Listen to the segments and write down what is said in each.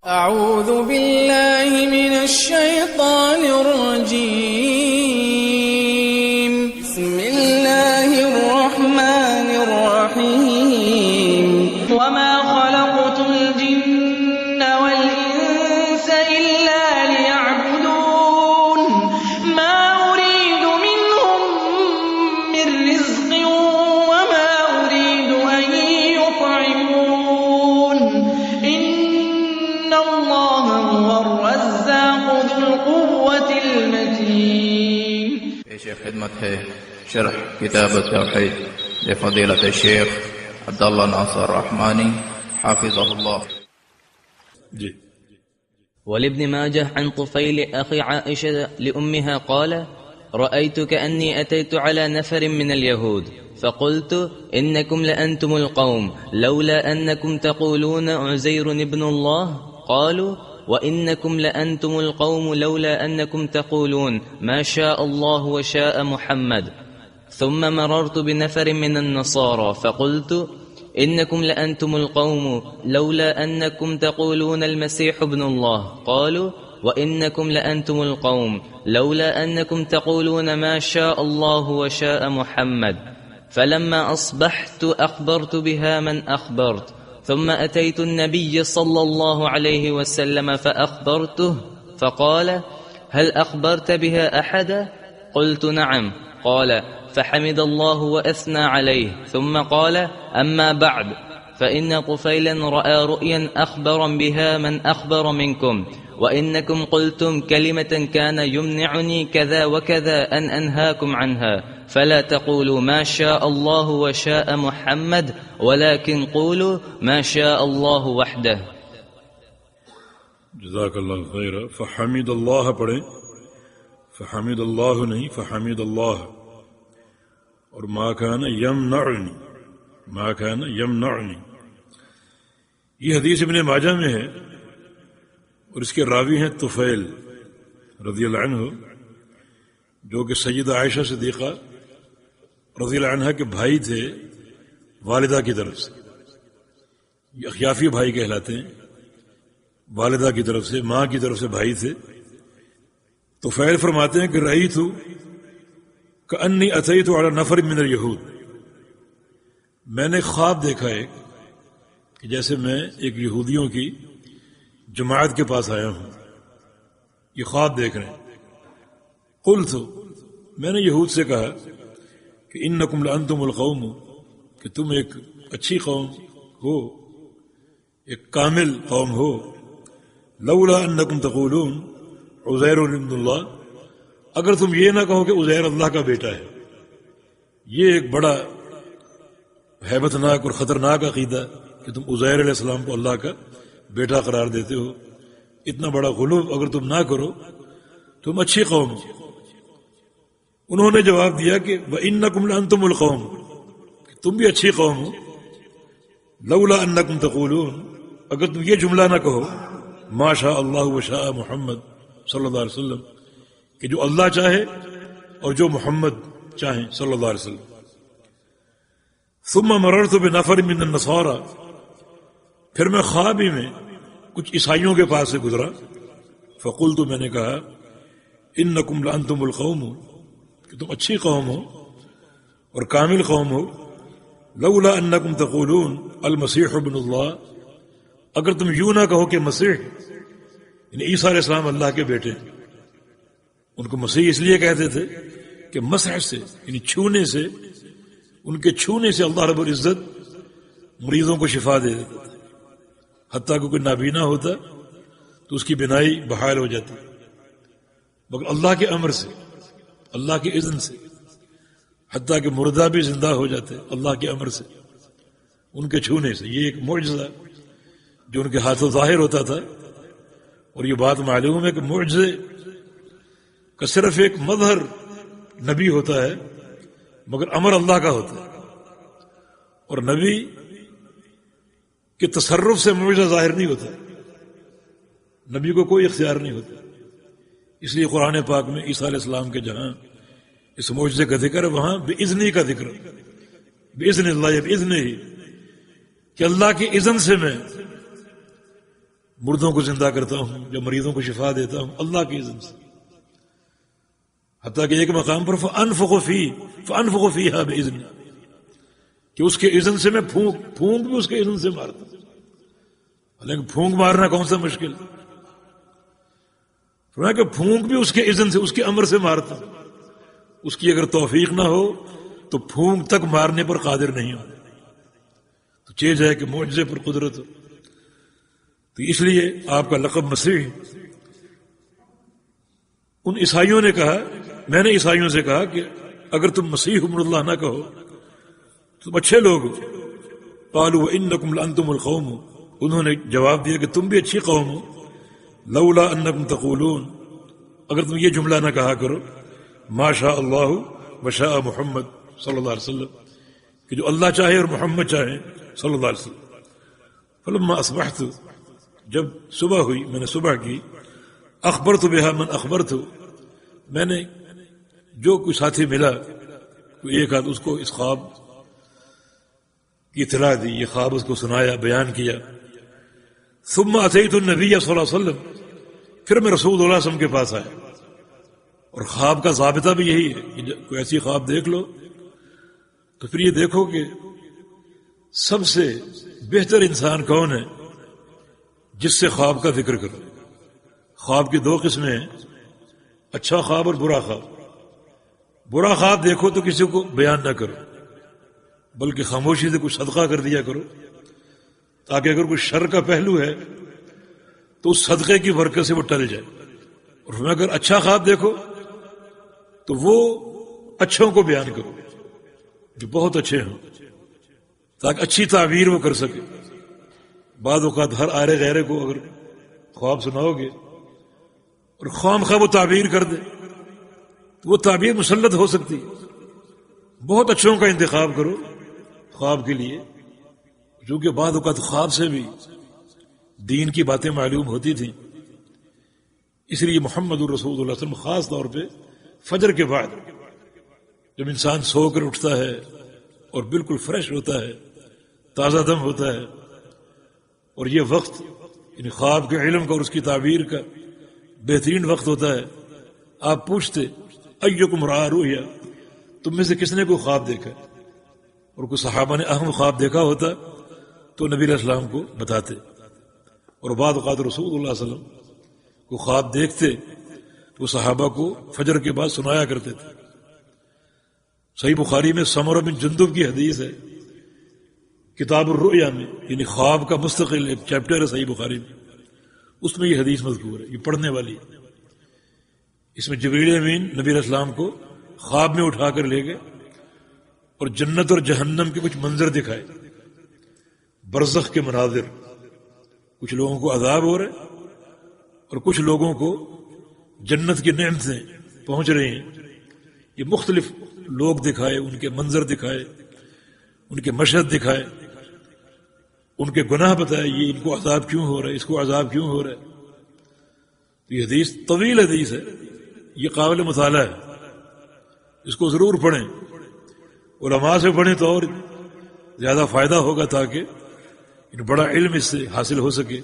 أعوذ بالله من الشيطان الرجيم. بسم الله الرحمن الرحيم. وما خلقت الجن والإنس إلا ليعبدون ما أريد منهم من رزق وما أريد أن يطعمون إن الله هو الرزاق ذو القوة المتين. پیش خدمت ہے شرح کتاب التوحید لفضیلۃ الشیخ عبداللہ ناصر رحمانی حافظہ اللہ. جی. ولابن ماجه عن طفيل أخي عائشة لأمها قال: رأيت كأني أتيت على نفر من اليهود فقلت: إنكم لأنتم القوم لولا أنكم تقولون عزير ابن الله. قالوا: وإنكم لأنتم القوم لولا أنكم تقولون ما شاء الله وشاء محمد. ثم مررت بنفر من النصارى فقلت: إنكم لأنتم القوم لولا أنكم تقولون المسيح ابن الله. قالوا: وإنكم لأنتم القوم لولا أنكم تقولون ما شاء الله وشاء محمد. فلما أصبحت أخبرت بها من أخبرت، ثم أتيت النبي صلى الله عليه وسلم فأخبرته فقال: هل أخبرت بها أحدا؟ قلت: نعم. قال: فحمد الله وأثنى عليه، ثم قال: أما بعد فإن طفيلا رأى رؤيا أخبرا بها من أخبر منكم، وإنكم قلتم كلمة كان يمنعني كذا وكذا أن أنهاكم عنها، فلا تقولوا ما شاء الله وشاء محمد ولكن قولوا ما شاء الله وحده. جزاک اللہ خیر. فحمد اللہ پڑھیں، فحمد اللہ نہیں، فحمد اللہ. اور ما کان یمنعنی، ما کان یمنعنی، یہ حدیث ابن ماجہ میں ہے اور اس کے راوی ہیں طفیل رضی اللہ عنہ، جو کہ سیدہ عائشہ صدیقہ رضی اللہ عنہ کے بھائی تھے والدہ کی طرف سے. یہ اخیافی بھائی کہلاتے ہیں، والدہ کی طرف سے، ماں کی طرف سے بھائی تھے. طفیل فرماتے ہیں کہ رأیت کأنی اتیت علی نفر من الیہود، میں نے خواب دیکھا ایک کہ جیسے میں ایک یہودیوں کی جماعت کے پاس آیا ہوں. یہ خواب دیکھ رہے ہیں. قلت، میں نے یہود سے کہا کہ انکم لانتم القوم، کہ تم ایک اچھی قوم ہو، ایک کامل قوم ہو. لولا انکم تقولون عزیر ابن اللہ، اگر تم یہ نہ کہو کہ عزیر اللہ کا بیٹا ہے. یہ ایک بڑا ہیبت ناک اور خطرناک عقیدہ کہ تم عزیر علیہ السلام کو اللہ کا بیٹا قرار دیتے ہو. اتنا بڑا غلو اگر تم نہ کرو تم اچھی قوم ہو. انہوں نے جواب دیا کہ وَإِنَّكُمْ لَأَنْتُمُ الْقَوْمُ، کہ تم بھی اچھی قوم ہو. لولا انکم تقولون، اگر تم یہ جملہ نہ کہو ما شاء اللہ وشاء محمد صلی اللہ علیہ وسلم، کہ جو اللہ چاہے اور جو محمد چاہیں صلی اللہ علیہ وسلم. ثم مررت بنفر من النصارى، پھر میں خواب ہی میں کچھ عیسائیوں کے پاس سے گزرا. فقلت، میں نے کہا انکم لانتم القوم، کہ تم اچھی قوم ہو اور کامل قوم ہو. لولا انکم تقولون المسیح ابن اللہ، اگر تم یوں نہ کہو کہ مسیح یعنی عیسیٰ علیہ السلام اللہ کے بیٹے. ان کو مسیح اس لیے کہتے تھے کہ مسح سے یعنی چھونے سے، ان کے چھونے سے اللہ رب العزت مریضوں کو شفا دے دیتا تھا. حتیٰ کہ کوئی نابینا ہوتا تو اس کی بینائی بحال ہو جاتی، مگر اللہ کے امر سے، اللہ کے اذن سے. حتیٰ کہ مردہ بھی زندہ ہو جاتے اللہ کے امر سے، ان کے چھونے سے. یہ ایک معجزہ جو ان کے ہاتھوں ظاہر ہوتا تھا. اور یہ بات معلوم ہے کہ معجزے کا صرف ایک مظہر نبی ہوتا ہے، مگر امر اللہ کا ہوتا ہے. اور نبی کے تصرف سے معجزہ ظاہر نہیں ہوتا، نبی کو کوئی اختیار نہیں ہوتا. اس لیے قرآن پاک میں عیسیٰ علیہ السلام کے جہاں اس معجزے کا ذکر ہے وہاں بِإِذْنِ کا ذکر، بِإِذْنِ اللہ، بِإِذْنِ ہی، کہ اللہ کی اذن سے میں مردوں کو زندہ کرتا ہوں یا مریضوں کو شفا دیتا ہوں اللہ کے اذن سے. حتیٰ کہ ایک مقام پر فَأَنفُخُ فِيهَا بِإِذْنِ، کہ اس کے اذن سے میں پھونک بھی اس کے اذن سے مارتا ہوں. حالانکہ پھونک مارنا کون سا مشکل ہے، فرمایا کہ پھونک بھی اس کے اذن سے، اس کے امر سے مارتا ہوں. اس کی اگر توفیق نہ ہو تو پھونک تک مارنے پر قادر نہیں ہو. تو چیز ہے کہ معجزے پر قدرت ہو. تو اس لیے آپ کا لقب مسیح. ان عیسائیوں نے کہا، میں نے عیسائیوں سے کہا کہ اگر تم مسیح ابن اللہ نہ کہو تم اچھے لوگ ہو. قالوا وانکم لانتم القوم، انہوں نے جواب دیا کہ تم بھی اچھی قوم ہو. لولا انکم تقولون، اگر تم یہ جملہ نہ کہا کرو ما شاء اللہ وشاء محمد صلی اللہ علیہ وسلم، کہ جو اللہ چاہے اور محمد چاہے صلی اللہ علیہ وسلم. فلما اصبحت، جب صبح ہوئی میں نے صبح کی، اخبرت بها من اخبرت، میں نے جو کوئی ساتھی ملا کوئی ایک آدھ اس کو اس خواب کی اطلاع دی، یہ خواب اس کو سنایا، بیان کیا. ثم اتیت النبی صلی اللہ علیہ وسلم، پھر میں رسول اللہ صلی اللہ علیہ وسلم کے پاس آیا. اور خواب کا ضابطہ بھی یہی ہے کہ کوئی ایسی خواب دیکھ لو تو پھر یہ دیکھو کہ سب سے بہتر انسان کون ہے جس سے خواب کا ذکر کرو. خواب کی دو قسمیں ہیں، اچھا خواب اور برا خواب. برا خواب دیکھو تو کسی کو بیان نہ کرو، بلکہ خاموشی سے کچھ صدقہ کر دیا کرو، تاکہ اگر کوئی شر کا پہلو ہے تو اس صدقے کی برکت سے وہ ٹل جائے. اور اگر اچھا خواب دیکھو تو وہ اچھوں کو بیان کرو جو بہت اچھے ہوں، تاکہ اچھی تعبیر وہ کر سکے. بعض اوقات ہر آرے غیرے کو اگر خواب سناؤ گے اور خواہ مخواہ وہ تعبیر کر دے تو وہ تعبیر مسلط ہو سکتی ہے. بہت اچھوں کا انتخاب کرو خواب کے لیے، کیونکہ بعض اوقات خواب سے بھی دین کی باتیں معلوم ہوتی تھیں. اس لیے محمد الرسول اللہ صلی اللہ علیہ وسلم خاص طور پہ فجر کے بعد جب انسان سو کر اٹھتا ہے اور بالکل فریش ہوتا ہے، تازہ دم ہوتا ہے، اور یہ وقت یعنی خواب کے علم کا اور اس کی تعبیر کا بہترین وقت ہوتا ہے. آپ پوچھتے ایکم رأى رؤیا، تم میں سے کس نے کوئی خواب دیکھا؟ اور کوئی صحابہ نے اہم خواب دیکھا ہوتا تو نبی علیہ السلام کو بتاتے. اور بعض اوقات رسول اللہ صلی اللہ علیہ وسلم کو خواب دیکھتے تو صحابہ کو فجر کے بعد سنایا کرتے تھے. صحیح بخاری میں سمرہ بن جندب کی حدیث ہے، کتاب الرؤیا میں، یعنی خواب کا مستقل ایک چیپٹر ہے صحیح بخاری میں، اس میں یہ حدیث مذکور ہے، یہ پڑھنے والی ہے. اس میں جبریل امین نبی علیہ السلام کو خواب میں اٹھا کر لے گئے اور جنت اور جہنم کے کچھ منظر دکھائے، برزخ کے مناظر. کچھ لوگوں کو عذاب ہو رہا ہے اور کچھ لوگوں کو جنت کی نعمتیں پہنچ رہی ہیں. یہ مختلف لوگ دکھائے، ان کے منظر دکھائے، ان کے مشہد دکھائے، ان کے گناہ بتائے، یہ ان کو عذاب کیوں ہو رہا ہے، اس کو عذاب کیوں ہو رہا ہے. تو یہ حدیث طویل حدیث ہے، یہ قابل مطالعہ ہے، اس کو ضرور پڑھیں. علماء سے پڑھیں تو اور زیادہ فائدہ ہوگا، تاکہ بڑا علم اس سے حاصل ہو سکے،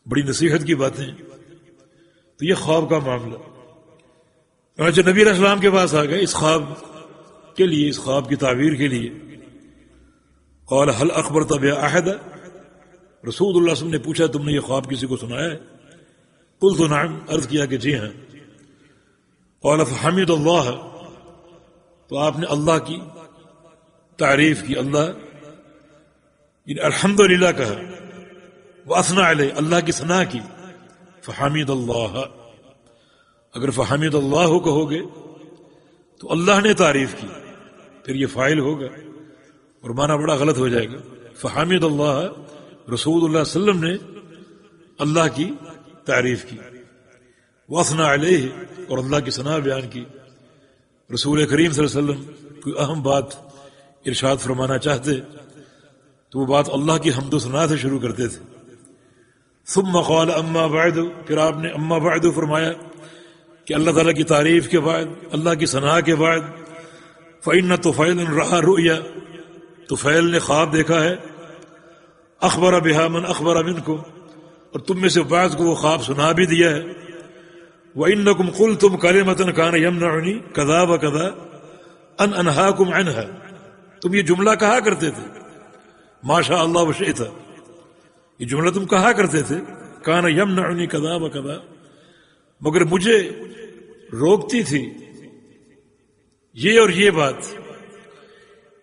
بڑی نصیحت کی باتیں. تو یہ خواب کا معاملہ. جو نبی علیہ السلام کے پاس آ گئے اس خواب کے لیے، اس خواب کی تعبیر کے لیے. قال هل اخبرت بها احد، رسول اللہ صلی اللہ علیہ وسلم نے پوچھا تم نے یہ خواب کسی کو سنایا ہے؟ قلت نعم، عرض کیا کہ جی ہاں. قال فحمد اللہ، تو آپ نے اللہ کی تعریف کی، اللہ یعنی الحمدللہ کہا، واثنى علیہ، اللہ کی ثنا کی. فحمد اللہ، اگر فحمد اللہ کہو گے تو اللہ نے تعریف کی، پھر یہ فاعل ہوگا اور معنی بڑا غلط ہو جائے گا. فحمد اللہ، رسول اللہ صلی اللہ علیہ وسلم نے اللہ کی تعریف کی. واثنى علیہ، اور اللہ کی ثنا بیان کی. رسول کریم صلی اللہ علیہ وسلم کوئی اہم بات ارشاد فرمانا چاہتے تو وہ بات اللہ کی حمد و ثنا سے شروع کرتے تھے. ثم قال اما بعد، پھر آپ نے اما بعد فرمایا کہ اللہ تعالیٰ کی تعریف کے بعد، اللہ کی ثنا کے بعد، فإن طفیل رأى رؤیا، طفیل نے خواب دیکھا ہے. اخبر بها من اخبر منکم، اور تم میں سے بعض کو وہ خواب سنا بھی دیا ہے. وَإِنَّكُمْ قُلْتُمْ كَلِمَةً كَانَ يَمْنَعُنِي كَذَا وَكَذَا أَنْ أَنْهَاكُمْ عَنْهَا. تم یہ جملہ کہا کرتے تھے ما شاء اللہ وشئت، یہ جملہ تم کہا کرتے تھے كَانَ يَمْنَعُنِي كَذَا وَكَذَا، مگر مجھے روکتی تھی یہ اور یہ بات،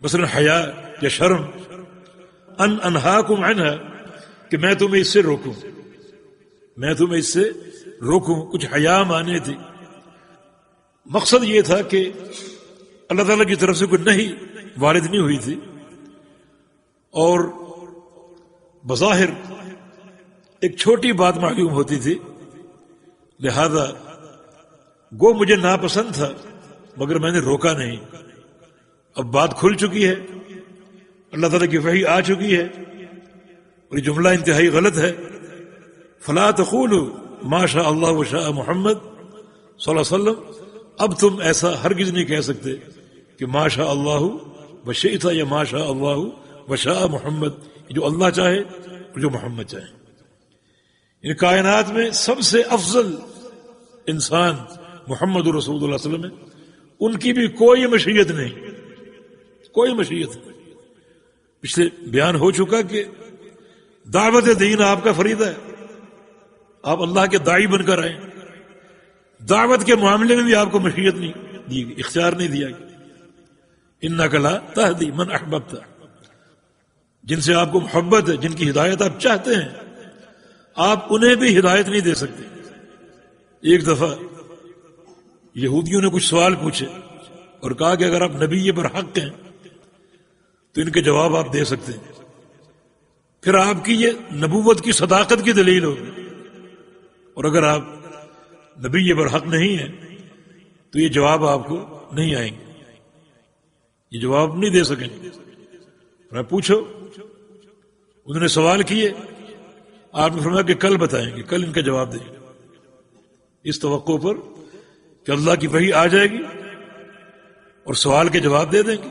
مثلا حیا یا شرم، ان انہاکم عنہا، کہ میں تمہیں اس سے روکوں، میں تمہیں اس سے روکوں. کچھ حیا مانے تھی. مقصد یہ تھا کہ اللہ تعالیٰ کی طرف سے کوئی نہیں وارد نہیں ہوئی تھی، اور بظاہر ایک چھوٹی بات معلوم ہوتی تھی، لہذا گو مجھے ناپسند تھا مگر میں نے روکا نہیں. اب بات کھل چکی ہے، اللہ تعالیٰ کی وحی آ چکی ہے، اور یہ جملہ انتہائی غلط ہے. فلا تقولوا ما شاء اللہ وشاء محمد صلی اللہ علیہ وسلم. اب تم ایسا ہرگز نہیں کہہ سکتے کہ ما شاء اللہ وشئت یا ما شاء اللہ وشاء محمد، جو اللہ چاہے اور جو محمد چاہے. ان کائنات میں سب سے افضل انسان محمد رسول اللہ صلی اللہ علیہ وسلم ہے، ان کی بھی کوئی مشیت نہیں، کوئی مشیت نہیں. پچھلے بیان ہو چکا کہ دعوت دین آپ کا فریضہ ہے، آپ اللہ کے داعی بن کر آئے. دعوت کے معاملے میں بھی آپ کو مشیت نہیں دی گئی، اختیار نہیں دیا گیا. انک لا تہدی من احببت، جن سے آپ کو محبت ہے، جن کی ہدایت آپ چاہتے ہیں، آپ انہیں بھی ہدایت نہیں دے سکتے. ایک دفعہ یہودیوں نے کچھ سوال پوچھے اور کہا کہ اگر آپ نبی پر حق ہیں تو ان کے جواب آپ دے سکتے ہیں، پھر آپ کی یہ نبوت کی صداقت کی دلیل ہوگی. اور اگر آپ نبی پر حق نہیں ہیں تو یہ جواب آپ کو نہیں آئیں گے، یہ جواب نہیں دے سکیں گے. میں پوچھو، انہوں نے سوال کیے، آپ نے فرمایا کہ کل بتائیں گے، کل ان کا جواب دیں گے، اس توقع پر کہ اللہ کی وحی آ جائے گی اور سوال کے جواب دے دیں گے.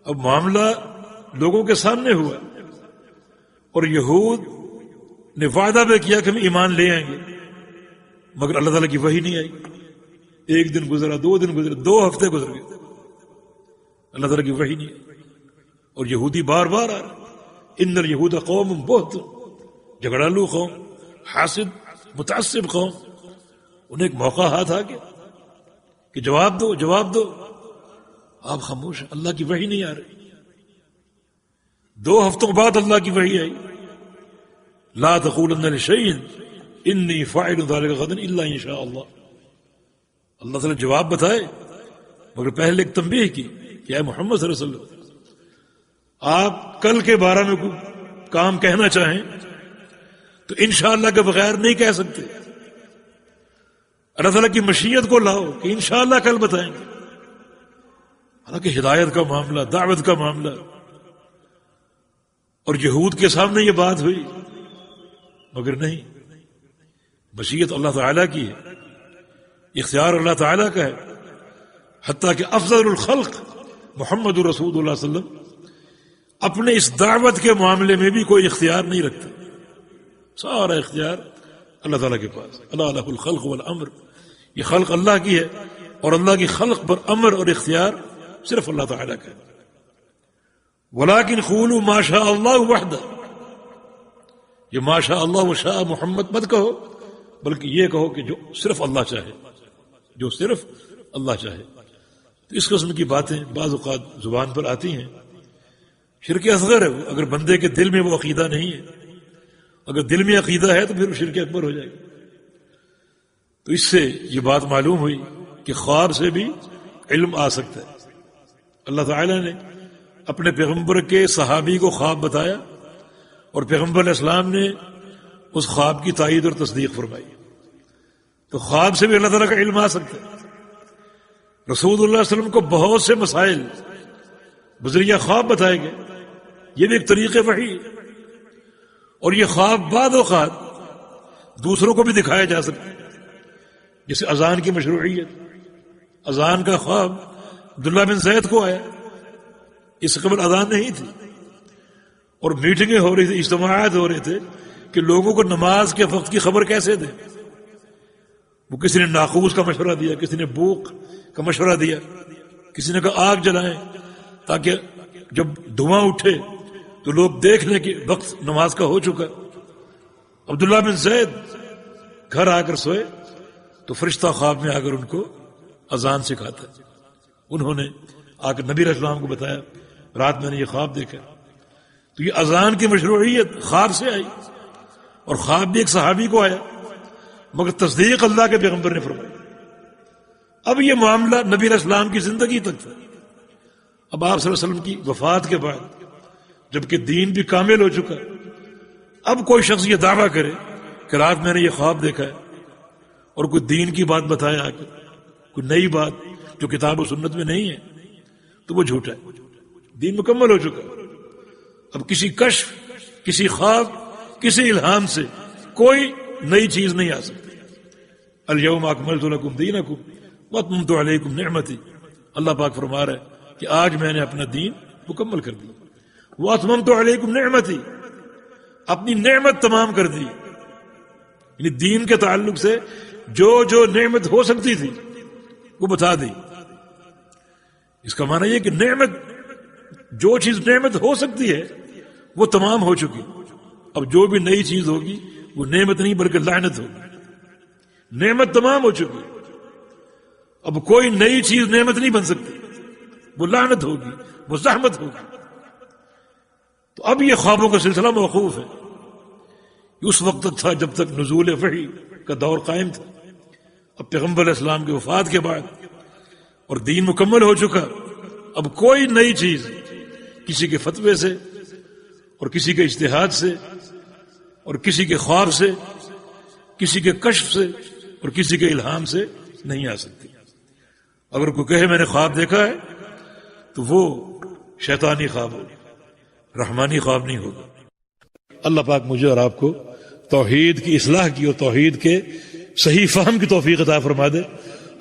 اب معاملہ لوگوں کے سامنے ہوا، اور یہود نے وعدہ بھی کیا کہ ہم ایمان لے آئیں گے، مگر اللہ تعالیٰ کی وحی نہیں آئی. ایک دن گزرا، 2 دن گزرے، 2 ہفتے گزر گئے، اللہ تعالیٰ کی وحی نہیں آئی. اور یہودی بار بار آ رہے، ان الیہود قوم بہت جھگڑالو قوم، حاسد متعصب قوم. انہیں ایک موقع ہاتھ آ گیا کہ جواب دو، جواب دو. آپ خاموش ہیں، اللہ کی وحی نہیں آ رہی. 2 ہفتوں بعد اللہ کی وحی آئی، لا تقولن لشیء انی فاعل ذلک غدا الا ان شاء اللہ. اللہ تعالیٰ جواب بتائے، مگر پہلے ایک تنبیہ کی کہ اے محمد صلی اللہ علیہ وسلم، آپ کل کے بارے میں کوئی کام کہنا چاہیں تو انشاءاللہ کے بغیر نہیں کہہ سکتے. اللہ تعالیٰ کی مشیت کو لاؤ کہ انشاءاللہ کل بتائیں گے. حالانکہ ہدایت کا معاملہ، دعوت کا معاملہ، اور یہود کے سامنے یہ بات ہوئی، مگر نہیں. مشیت اللہ تعالیٰ کی ہے، اختیار اللہ تعالیٰ کا ہے. حتیٰ کہ افضل الخلق محمد رسول اللہ صلی اللہ علیہ وسلم اپنے اس دعوت کے معاملے میں بھی کوئی اختیار نہیں رکھتے. سارا اختیار اللہ تعالیٰ کے پاس. اللہ لہ الخلق والامر، یہ خلق اللہ کی ہے، اور اللہ کی خلق پر امر اور اختیار صرف اللہ تعالیٰ کا ہے. ولیکن قولوا ما شاء اللہ وحدہ، یہ ما شاء اللہ وشاء محمد مت کہو، بلکہ یہ کہو کہ جو صرف اللہ چاہے، جو صرف اللہ چاہے. تو اس قسم کی باتیں بعض اوقات زبان پر آتی ہیں. شرک اصغر ہے، اگر بندے کے دل میں وہ عقیدہ نہیں ہے. اگر دل میں عقیدہ ہے تو پھر شرک اکبر ہو جائے گا. تو اس سے یہ بات معلوم ہوئی کہ خواب سے بھی علم آ سکتا ہے. اللہ تعالیٰ نے اپنے پیغمبر کے صحابی کو خواب بتایا، اور پیغمبر علیہ السلام نے اس خواب کی تائید اور تصدیق فرمائی. تو خواب سے بھی اللہ تعالیٰ کا علم آ سکتا ہے. رسول اللہ صلی اللہ علیہ وسلم کو بہت سے مسائل بذریعہ خواب بتائے گئے، یہ بھی ایک طریقے وحی. اور یہ خواب بعض اوقات دوسروں کو بھی دکھایا جا سکتا ہے، جیسے اذان کی مشروعیت. اذان کا خواب عبداللہ بن زید کو آیا، اس قبل اذان نہیں تھی، اور میٹنگیں ہو رہی تھی، اجتماعات ہو رہے تھے، کہ لوگوں کو نماز کے وقت کی خبر کیسے دے. وہ کسی نے ناقوس کا مشورہ دیا، کسی نے بوق کا مشورہ دیا، کسی نے کہا آگ جلائیں تاکہ جب دھواں اٹھے تو لوگ دیکھ لیں کہ وقت نماز کا ہو چکا. عبداللہ بن زید گھر آ کر سوئے تو فرشتہ خواب میں آ کر ان کو اذان سکھاتا. انہوں نے آ کر نبی علیہ السلام کو بتایا رات میں نے یہ خواب دیکھا. تو یہ اذان کی مشروعیت خواب سے آئی، اور خواب بھی ایک صحابی کو آیا، مگر تصدیق اللہ کے پیغمبر نے فرمائی. اب یہ معاملہ نبی علیہ السلام کی زندگی تک تھا. اب آپ صلی اللہ علیہ وسلم کی وفات کے بعد جبکہ دین بھی کامل ہو چکا، اب کوئی شخص یہ دعویٰ کرے کہ رات میں نے یہ خواب دیکھا ہے اور کوئی دین کی بات بتایا آ کر، کوئی نئی بات جو کتاب و سنت میں نہیں ہے، تو وہ جھوٹا ہے. دین مکمل ہو چکا. اب کسی کشف، کسی خواب، کسی الہام سے کوئی نئی چیز نہیں آ سکتی. الیوم اکملت لکم دینکم واتممت علیکم نعمتی. اللہ پاک فرما رہا ہے کہ آج میں نے اپنا دین مکمل کر دیا. واتممت علیکم نعمتی، اپنی نعمت تمام کر دی. یعنی دین کے تعلق سے جو نعمت ہو سکتی تھی وہ بتا دی. اس کا معنی یہ کہ نعمت، جو چیز نعمت ہو سکتی ہے وہ تمام ہو چکی. اب جو بھی نئی چیز ہوگی وہ نعمت نہیں بلکہ لعنت ہوگی. نعمت تمام ہو چکی، اب کوئی نئی چیز نعمت نہیں بن سکتی، وہ لعنت ہوگی، وہ زحمت ہوگی. تو اب یہ خوابوں کا سلسلہ موقوف ہے. اس وقت تک تھا جب تک نزول وحی کا دور قائم تھا. اب پیغمبر علیہ السلام کی وفات کے بعد اور دین مکمل ہو چکا، اب کوئی نئی چیز کسی کے فتوے سے اور کسی کے اجتہاد سے اور کسی کے خواب سے، کسی کے کشف سے اور کسی کے الہام سے نہیں آ سکتی. اگر کوئی کہے میں نے خواب دیکھا ہے تو وہ شیطانی خواب ہوگا، رحمانی خواب نہیں ہوگا. اللہ پاک مجھے اور آپ کو توحید کی اصلاح کی اور توحید کے صحیح فہم کی توفیق عطا فرما دے.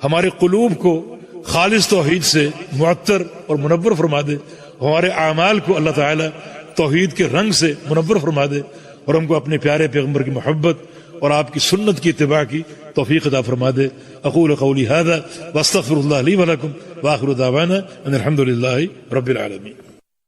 ہمارے قلوب کو خالص توحید سے معطر اور منور فرما دے. ہمارے اعمال کو اللہ تعالی توحید کے رنگ سے منور فرما دے، اور ہم کو اپنے پیارے پیغمبر کی محبت اور آپ کی سنت کی اتباع کی توفیق عطا فرما دے. اقول قولی هذا واستغفر الله لي ولكم واخر دعوانا ان الحمد لله رب العالمين.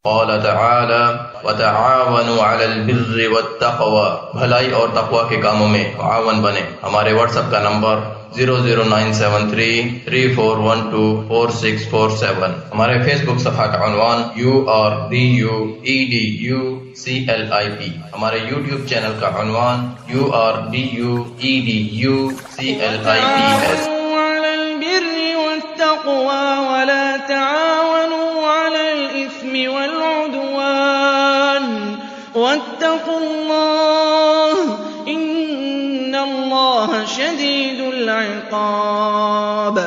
قال تعالی وتعاونوا علی البر والتقوى، بھلائی اور تقوی کے کاموں میں تعاون بنے. ہمارے واٹس ایپ کا نمبر 0097334124647. ہمارے فیس بک صفحہ کا عنوان URDUEDUCLIP. ہمارے یوٹیوب چینل کا عنوان URDUEDUCLIP. على البر والتقوى ولا تعاونوا على الإثم والعدوان واتقوا الله إن الله شديد العقاب.